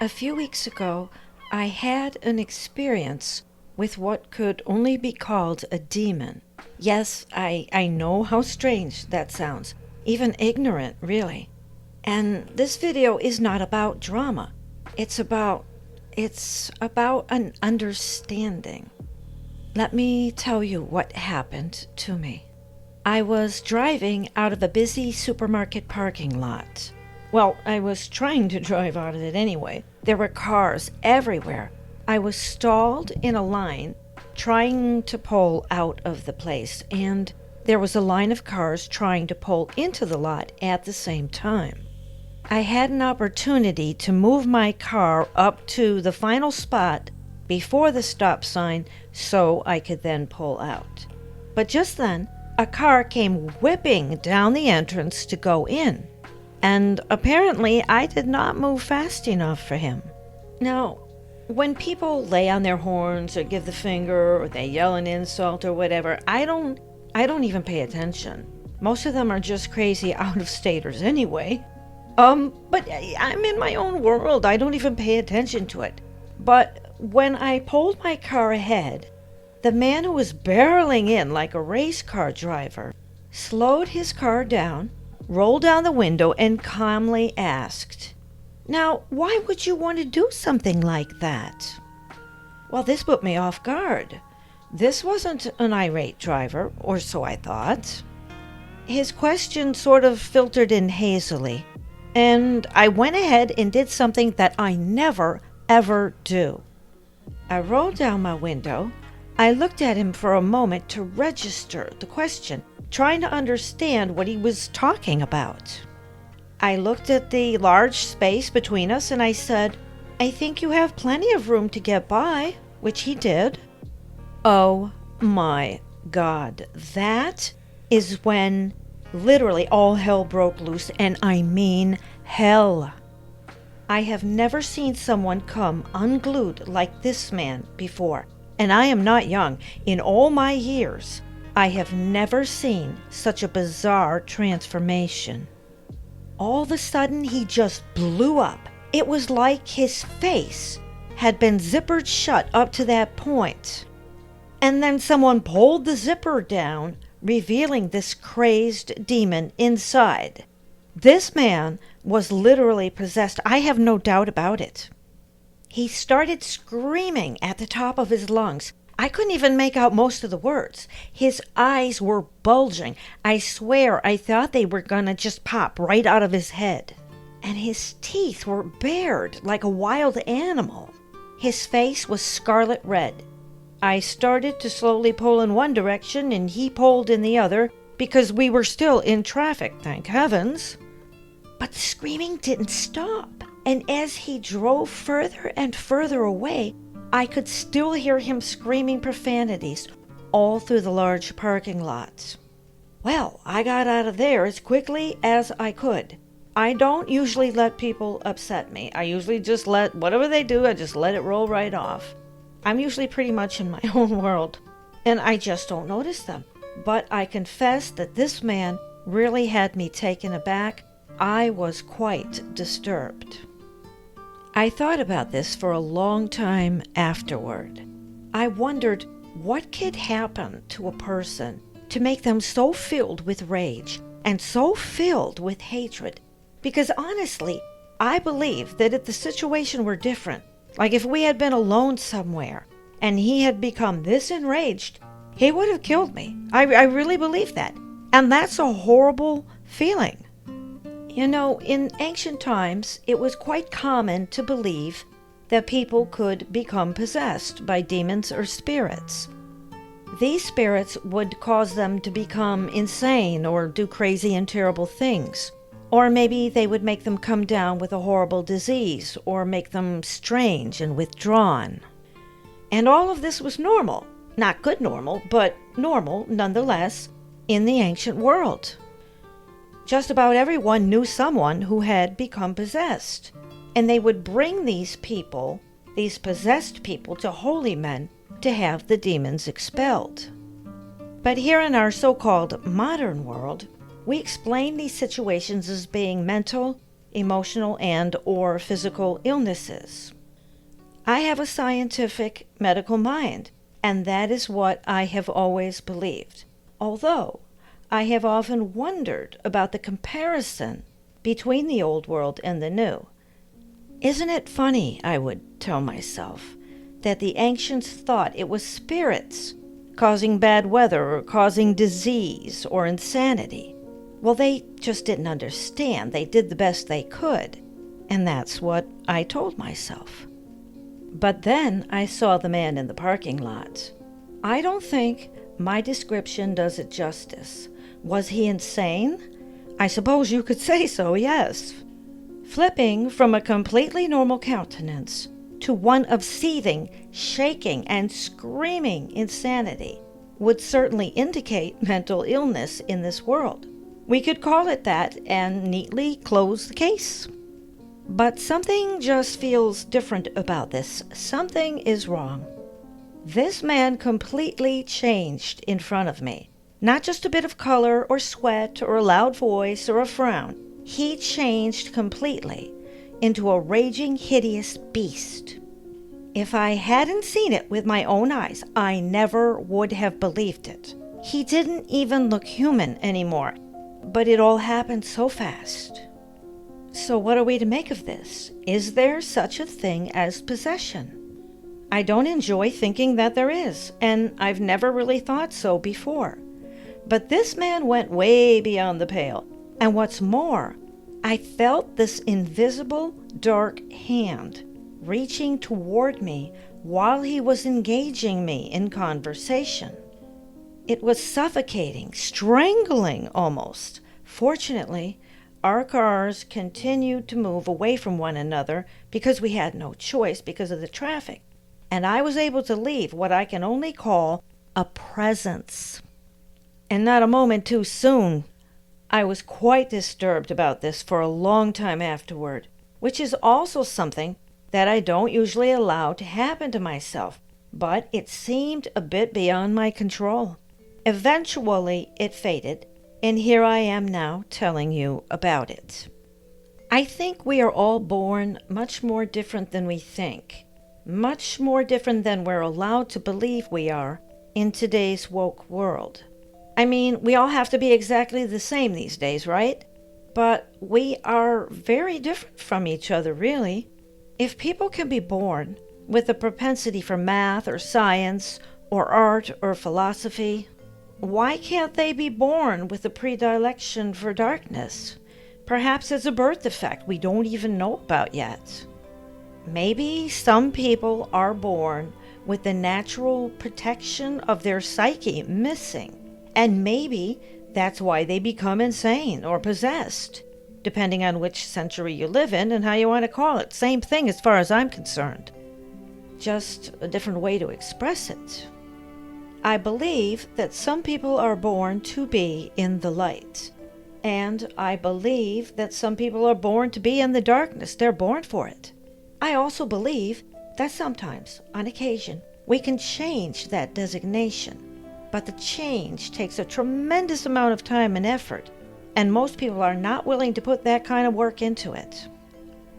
A few weeks ago, I had an experience with what could only be called a demon. Yes, I know how strange that sounds, even ignorant, really. And this video is not about drama. It's about an understanding. Let me tell you what happened to me. I was driving out of a busy supermarket parking lot. Well, I was trying to drive out of it anyway. There were cars everywhere. I was stalled in a line trying to pull out of the place, and there was a line of cars trying to pull into the lot at the same time. I had an opportunity to move my car up to the final spot before the stop sign so I could then pull out. But just then, a car came whipping down the entrance to go in, and apparently I did not move fast enough for him. Now, when people lay on their horns or give the finger or they yell an insult or whatever, I don't even pay attention. Most of them are just crazy out-of-staters anyway. But I'm in my own world. I don't even pay attention to it. But when I pulled my car ahead, the man who was barreling in like a race car driver slowed his car down, rolled down the window, and calmly asked, "Now, why would you want to do something like that?" Well, this put me off guard. This wasn't an irate driver, or so I thought. His question sort of filtered in hazily, and I went ahead and did something that I never, ever do. I rolled down my window. I looked at him for a moment to register the question, trying to understand what he was talking about. I looked at the large space between us and I said, "I think you have plenty of room to get by," which he did. Oh my God, that is when literally all hell broke loose, and I mean hell. I have never seen someone come unglued like this man before, and I am not young. In all my years, I have never seen such a bizarre transformation. All of a sudden, he just blew up. It was like his face had been zippered shut up to that point. And then someone pulled the zipper down, revealing this crazed demon inside. This man was literally possessed. I have no doubt about it. He started screaming at the top of his lungs. I couldn't even make out most of the words. His eyes were bulging. I swear I thought they were gonna just pop right out of his head. And his teeth were bared like a wild animal. His face was scarlet red. I started to slowly pull in one direction and he pulled in the other because we were still in traffic, thank heavens. But the screaming didn't stop. And as he drove further and further away, I could still hear him screaming profanities all through the large parking lot. Well, I got out of there as quickly as I could. I don't usually let people upset me. I usually just let whatever they do, I just let it roll right off. I'm usually pretty much in my own world, and I just don't notice them. But I confess that this man really had me taken aback. I was quite disturbed. I thought about this for a long time afterward. I wondered what could happen to a person to make them so filled with rage and so filled with hatred. Because honestly, I believe that if the situation were different, like if we had been alone somewhere and he had become this enraged, he would have killed me. I really believe that. And that's a horrible feeling. You know, in ancient times, it was quite common to believe that people could become possessed by demons or spirits. These spirits would cause them to become insane or do crazy and terrible things. Or maybe they would make them come down with a horrible disease or make them strange and withdrawn. And all of this was normal. Not good normal, but normal nonetheless in the ancient world. Just about everyone knew someone who had become possessed, and they would bring these people, these possessed people, to holy men to have the demons expelled. But here in our so-called modern world, we explain these situations as being mental, emotional and or physical illnesses. I have a scientific medical mind, and that is what I have always believed. Although I have often wondered about the comparison between the old world and the new. Isn't it funny, I would tell myself, that the ancients thought it was spirits causing bad weather or causing disease or insanity? Well, they just didn't understand. They did the best they could, and that's what I told myself. But then I saw the man in the parking lot. I don't think my description does it justice. Was he insane? I suppose you could say so, yes. Flipping from a completely normal countenance to one of seething, shaking, and screaming insanity would certainly indicate mental illness in this world. We could call it that and neatly close the case. But something just feels different about this. Something is wrong. This man completely changed in front of me. Not just a bit of color or sweat or a loud voice or a frown. He changed completely into a raging, hideous beast. If I hadn't seen it with my own eyes, I never would have believed it. He didn't even look human anymore, but it all happened so fast. So what are we to make of this? Is there such a thing as possession? I don't enjoy thinking that there is, and I've never really thought so before. But this man went way beyond the pale. And what's more, I felt this invisible, dark hand reaching toward me while he was engaging me in conversation. It was suffocating, strangling almost. Fortunately, our cars continued to move away from one another because we had no choice because of the traffic. And I was able to leave what I can only call a presence. And not a moment too soon. I was quite disturbed about this for a long time afterward, which is also something that I don't usually allow to happen to myself, but it seemed a bit beyond my control. Eventually, it faded, and here I am now telling you about it. I think we are all born much more different than we think, much more different than we're allowed to believe we are in today's woke world. I mean, we all have to be exactly the same these days, right? But we are very different from each other, really. If people can be born with a propensity for math or science or art or philosophy, why can't they be born with a predilection for darkness? Perhaps it's a birth defect we don't even know about yet. Maybe some people are born with the natural protection of their psyche missing. And maybe that's why they become insane or possessed, depending on which century you live in and how you want to call it. Same thing as far as I'm concerned. Just a different way to express it. I believe that some people are born to be in the light. And I believe that some people are born to be in the darkness. They're born for it. I also believe that sometimes, on occasion, we can change that designation. But the change takes a tremendous amount of time and effort, and most people are not willing to put that kind of work into it.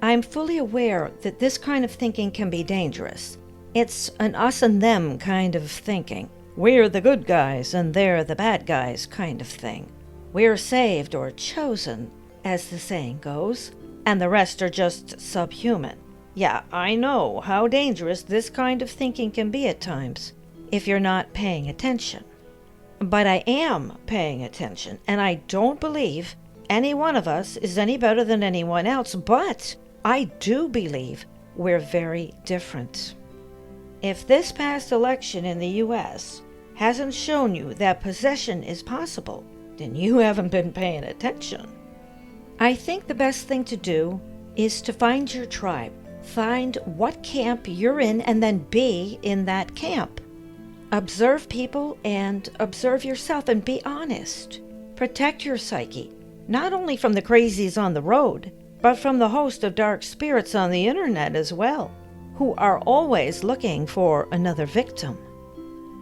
I'm fully aware that this kind of thinking can be dangerous. It's an us and them kind of thinking. We're the good guys and they're the bad guys kind of thing. We're saved or chosen, as the saying goes, and the rest are just subhuman. Yeah, I know how dangerous this kind of thinking can be at times if you're not paying attention. But I am paying attention, and I don't believe any one of us is any better than anyone else, but I do believe we're very different. If this past election in the U.S. hasn't shown you that possession is possible, then you haven't been paying attention. I think the best thing to do is to find your tribe. Find what camp you're in and then be in that camp. Observe people and observe yourself and be honest. Protect your psyche, not only from the crazies on the road, but from the host of dark spirits on the internet as well, who are always looking for another victim.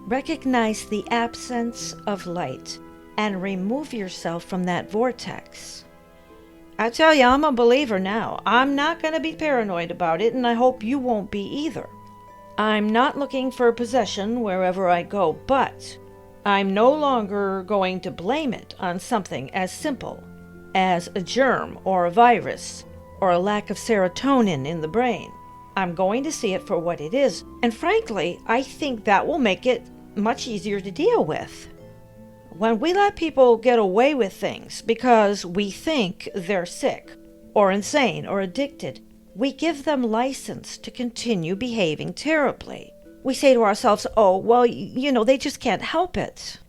Recognize the absence of light and remove yourself from that vortex. I tell you, I'm a believer now. I'm not going to be paranoid about it, and I hope you won't be either. I'm not looking for possession wherever I go, but I'm no longer going to blame it on something as simple as a germ or a virus or a lack of serotonin in the brain. I'm going to see it for what it is, and frankly, I think that will make it much easier to deal with. When we let people get away with things because we think they're sick or insane or addicted, we give them license to continue behaving terribly. We say to ourselves, oh, well, they just can't help it.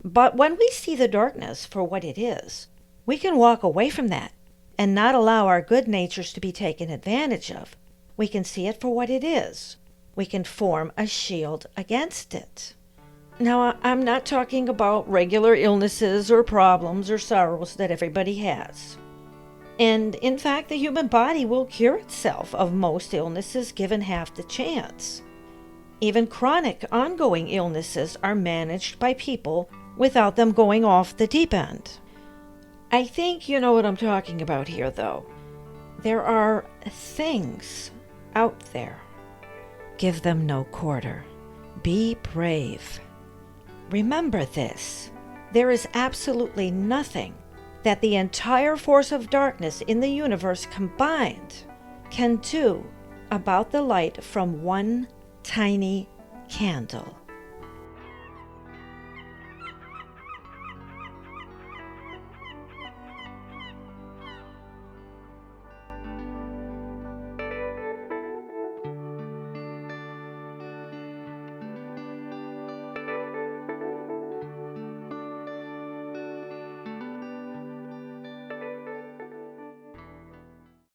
But when we see the darkness for what it is, we can walk away from that and not allow our good natures to be taken advantage of. We can see it for what it is. We can form a shield against it. Now, I'm not talking about regular illnesses or problems or sorrows that everybody has. And in fact, the human body will cure itself of most illnesses given half the chance. Even chronic, ongoing illnesses are managed by people without them going off the deep end. I think you know what I'm talking about here, though. There are things out there. Give them no quarter. Be brave. Remember this. There is absolutely nothing that the entire force of darkness in the universe combined can do about the light from one tiny candle.